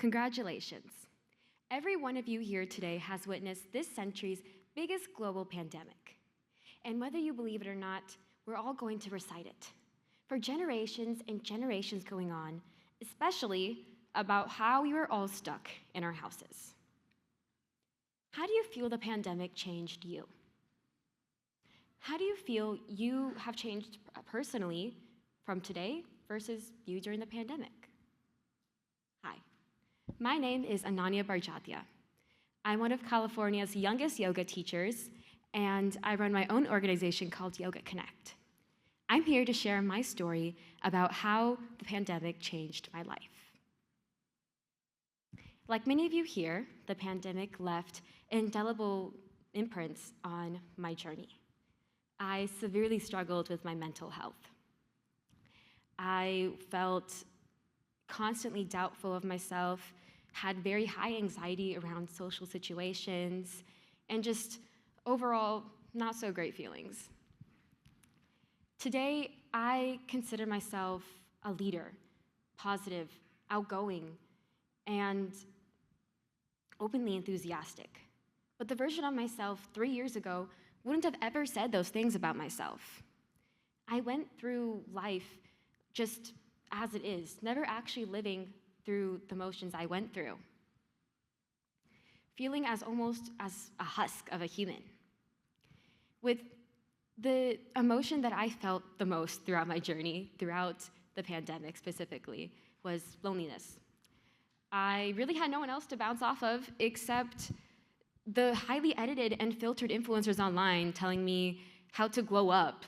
Congratulations. Every one of you here today has witnessed this century's biggest global pandemic. And whether you believe it or not, we're all going to recite it. For generations and generations going on, especially about how we were all stuck in our houses. How do you feel the pandemic changed you? How do you feel you have changed personally from today versus you during the pandemic? Hi, my name is Ananya Barjatiya. I'm one of California's youngest yoga teachers, and I run my own organization called Yoga Connect. I'm here to share my story about how the pandemic changed my life. Like many of you here, the pandemic left indelible imprints on my journey. I severely struggled with my mental health. I felt constantly doubtful of myself, had very high anxiety around social situations, and just overall not so great feelings. Today, I consider myself a leader, positive, outgoing, and openly enthusiastic. But the version of myself 3 years ago wouldn't have ever said those things about myself. I went through life just as it is, never actually living through the motions I went through, feeling as almost as a husk of a human. With the emotion that I felt the most throughout my journey, throughout the pandemic specifically, was loneliness. I really had no one else to bounce off of except the highly edited and filtered influencers online telling me how to glow up,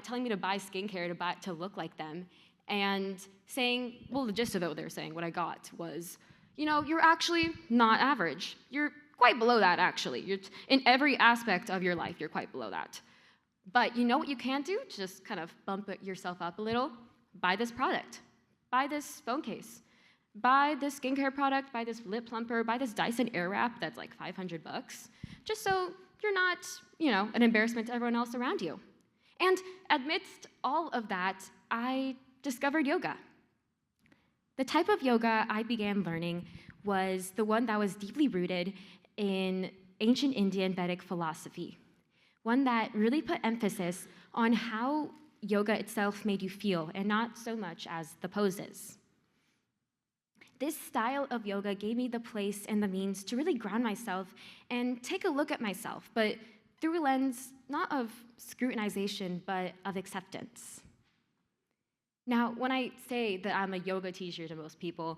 telling me to buy skincare to look like them, and saying, well, the gist of it, what they were saying, what I got was, you're actually not average. You're quite below that, actually. You're in every aspect of your life, you're quite below that. But you know what you can do to just kind of bump yourself up a little? Buy this product. Buy this phone case. Buy this skincare product, buy this lip plumper, buy this Dyson Airwrap that's like $500, just so you're not, an embarrassment to everyone else around you. And amidst all of that, I discovered yoga. The type of yoga I began learning was the one that was deeply rooted in ancient Indian Vedic philosophy, one that really put emphasis on how yoga itself made you feel and not so much as the poses. This style of yoga gave me the place and the means to really ground myself and take a look at myself, but through a lens not of scrutinization, but of acceptance. Now, when I say that I'm a yoga teacher to most people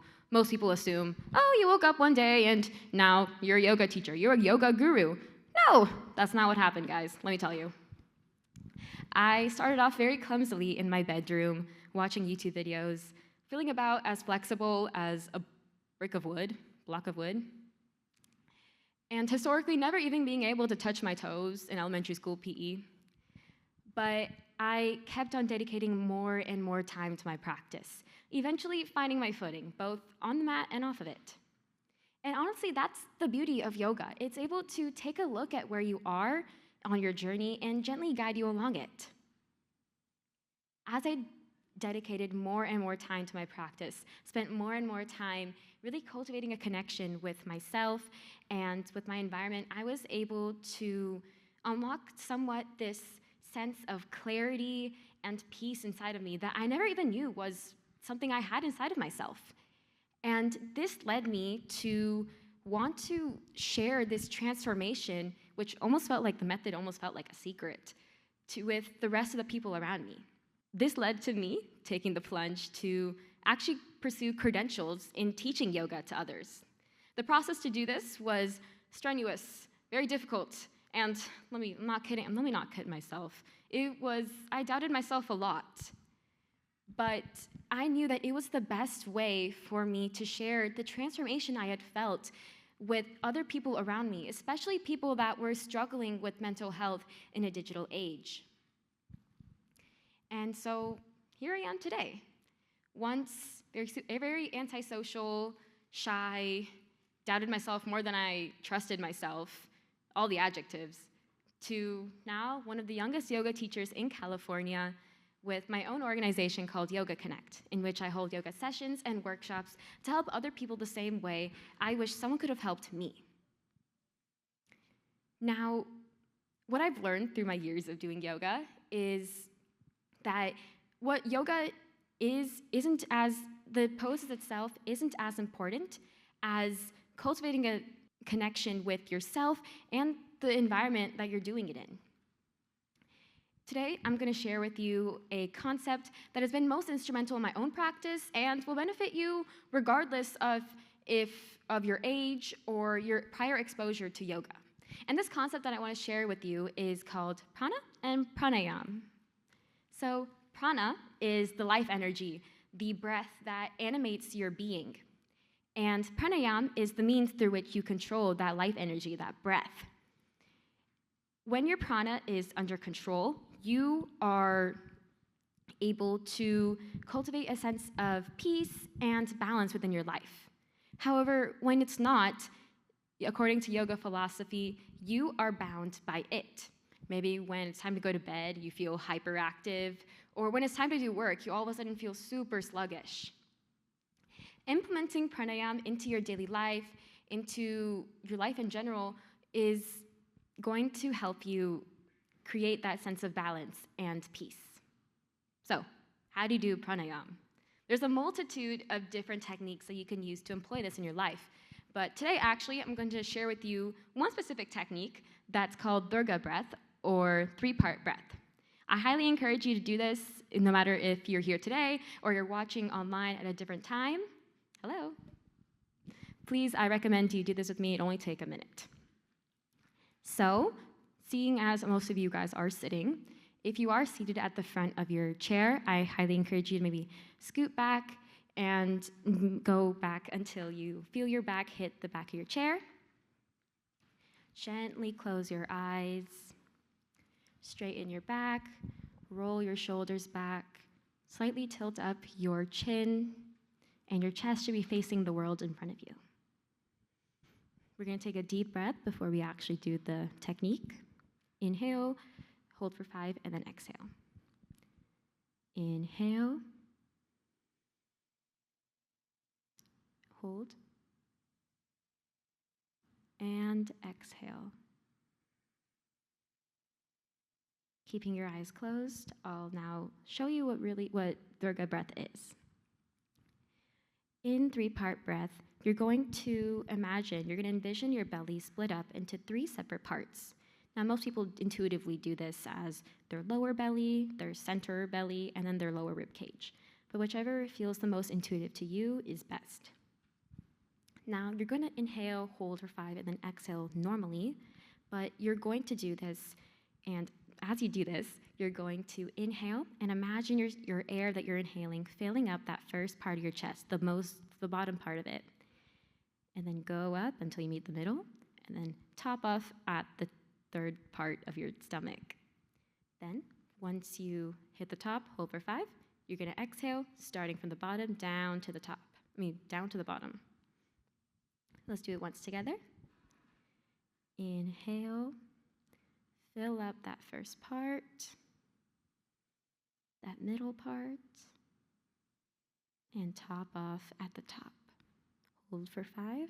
assume, oh, you woke up one day and now you're a yoga teacher, you're a yoga guru. No, that's not what happened, guys, let me tell you. I started off very clumsily in my bedroom, watching YouTube videos, feeling about as flexible as a block of wood, and historically never even being able to touch my toes in elementary school PE. But I kept on dedicating more and more time to my practice, eventually finding my footing, both on the mat and off of it. And honestly, that's the beauty of yoga. It's able to take a look at where you are on your journey and gently guide you along it. As I dedicated more and more time to my practice, spent more and more time really cultivating a connection with myself and with my environment, I was able to unlock somewhat this sense of clarity and peace inside of me that I never even knew was something I had inside of myself. And this led me to want to share this transformation, which almost felt like the method almost felt like a secret, with the rest of the people around me. This led to me taking the plunge to actually pursue credentials in teaching yoga to others. The process to do this was strenuous, very difficult, and let me not kid myself. I doubted myself a lot, but I knew that it was the best way for me to share the transformation I had felt with other people around me, especially people that were struggling with mental health in a digital age. And so here I am today. Once very antisocial, shy, doubted myself more than I trusted myself, all the adjectives, to now one of the youngest yoga teachers in California with my own organization called Yoga Connect, in which I hold yoga sessions and workshops to help other people the same way I wish someone could have helped me. Now, what I've learned through my years of doing yoga is that what yoga isn't as, the poses itself isn't as important as cultivating a connection with yourself and the environment that you're doing it in. Today, I'm going to share with you a concept that has been most instrumental in my own practice and will benefit you regardless of your age or your prior exposure to yoga. And this concept that I want to share with you is called prana and pranayama. So prana is the life energy, the breath that animates your being. And pranayama is the means through which you control that life energy, that breath. When your prana is under control, you are able to cultivate a sense of peace and balance within your life. However, when it's not, according to yoga philosophy, you are bound by it. Maybe when it's time to go to bed, you feel hyperactive, or when it's time to do work, you all of a sudden feel super sluggish. Implementing pranayama into your daily life, into your life in general, is going to help you create that sense of balance and peace. So, how do you do pranayama? There's a multitude of different techniques that you can use to employ this in your life. But today, actually, I'm going to share with you one specific technique that's called Durga breath, or three-part breath. I highly encourage you to do this, no matter if you're here today or you're watching online at a different time. Hello. Please, I recommend you do this with me. It only takes a minute. So, seeing as most of you guys are sitting, if you are seated at the front of your chair, I highly encourage you to maybe scoot back and go back until you feel your back hit the back of your chair. Gently close your eyes, straighten your back, roll your shoulders back, slightly tilt up your chin, and your chest should be facing the world in front of you. We're going to take a deep breath before we actually do the technique. Inhale, hold for 5, and then exhale. Inhale, hold, and exhale. Keeping your eyes closed, I'll now show you what Durga breath is. In three-part breath, you're going to envision your belly split up into 3 separate parts. Now, most people intuitively do this as their lower belly, their center belly, and then their lower rib cage. But whichever feels the most intuitive to you is best. Now, you're going to inhale, hold for 5, and then exhale normally, but you're going to do this, and as you do this, you're going to inhale and imagine your air that you're inhaling filling up that first part of your chest, the bottom part of it. And then go up until you meet the middle, and then top off at the third part of your stomach. Then, once you hit the top, hold for 5, you're going to exhale, starting from the bottom down to the bottom. Let's do it once together. Inhale, fill up that first part, that middle part, and top off at the top. Hold for 5.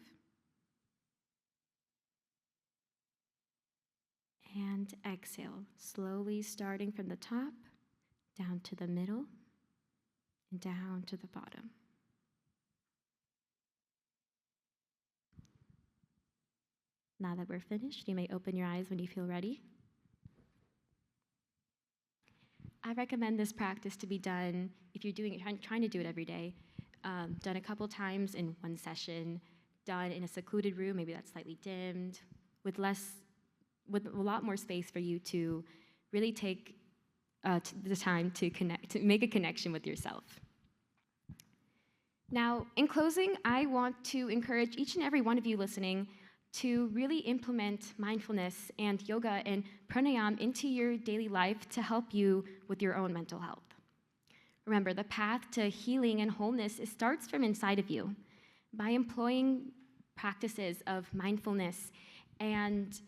And exhale, slowly starting from the top, down to the middle, and down to the bottom. Now that we're finished, you may open your eyes when you feel ready. I recommend this practice to be done, if you're trying to do it every day, done a couple times in one session, done in a secluded room, maybe that's slightly dimmed, with a lot more space for you to really take the time to make a connection with yourself. Now, in closing, I want to encourage each and every one of you listening to really implement mindfulness and yoga and pranayama into your daily life to help you with your own mental health. Remember, the path to healing and wholeness starts from inside of you. By employing practices of mindfulness and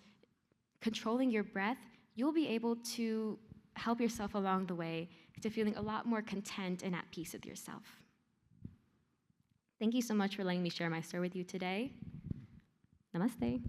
controlling your breath, you'll be able to help yourself along the way to feeling a lot more content and at peace with yourself. Thank you so much for letting me share my story with you today. Namaste.